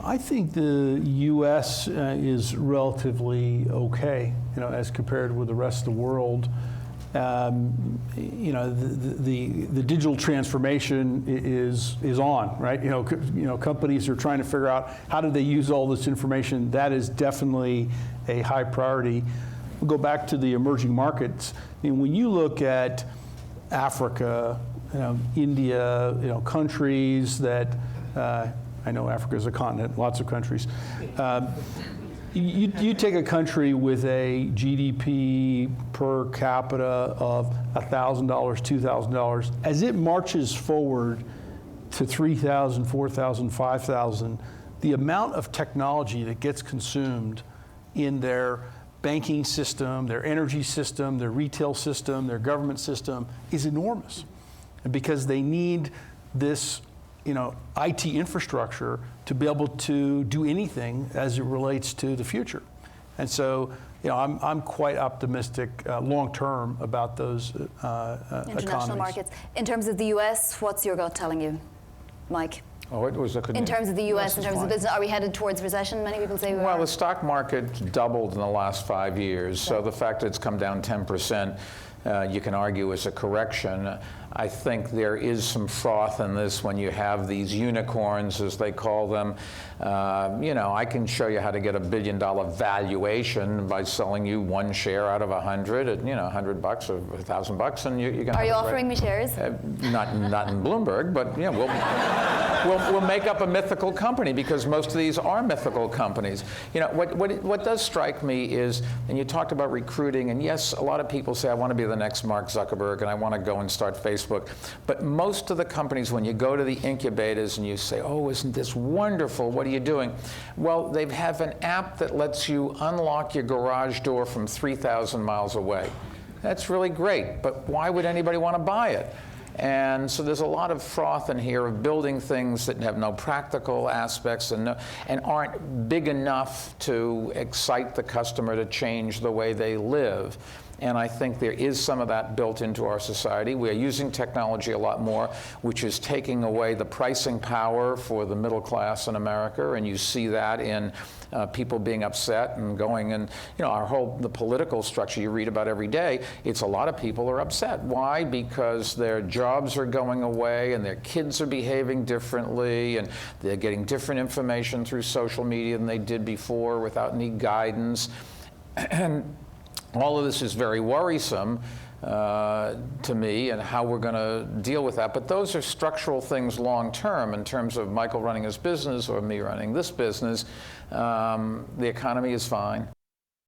I think the U.S. Is relatively okay, as compared with the rest of the world. The digital transformation is on, right? Companies are trying to figure out how do they use all this information. That is definitely a high priority. We'll go back to the emerging markets. When you look at Africa, India, countries that I know Africa is a continent, lots of countries. You take a country with a GDP per capita of $1,000, $2,000, as it marches forward to 3,000, 4,000, 5,000, the amount of technology that gets consumed in their banking system, their energy system, their retail system, their government system is enormous. And because they need this IT infrastructure to be able to do anything as it relates to the future. And so, I'm quite optimistic long term about those international economies. markets. In terms of the US, what's your gut telling you, Mike? Oh, it was in terms of the US, in terms of business, are we headed towards recession? Many people say we are. Well, the stock market doubled in the last 5 years, so the fact that it's come down 10%, you can argue is a correction. I think there is some froth in this when you have these unicorns, as they call them. I can show you how to get $1 billion valuation by selling you one share out of 100 at $100 or $1,000, and you're gonna. Are you offering me shares? Not in Bloomberg, but we'll make up a mythical company, because most of these are mythical companies. What does strike me is, and you talked about recruiting, and yes, a lot of people say I want to be the next Mark Zuckerberg and I want to go and start Facebook. But most of the companies, when you go to the incubators and you say, oh, isn't this wonderful? What are you doing? Well, they have an app that lets you unlock your garage door from 3,000 miles away. That's really great, but why would anybody want to buy it? And so there's a lot of froth in here of building things that have no practical aspects and aren't big enough to excite the customer to change the way they live. And I think there is some of that built into our society. We are using technology a lot more, which is taking away the pricing power for the middle class in America, and you see that in people being upset and going, and the political structure you read about every day, it's a lot of people are upset. Why? Because their jobs are going away and their kids are behaving differently and they're getting different information through social media than they did before without any guidance. And all of this is very worrisome to me, and how we're going to deal with that. But those are structural things long term in terms of Michael running his business or me running this business. The economy is fine.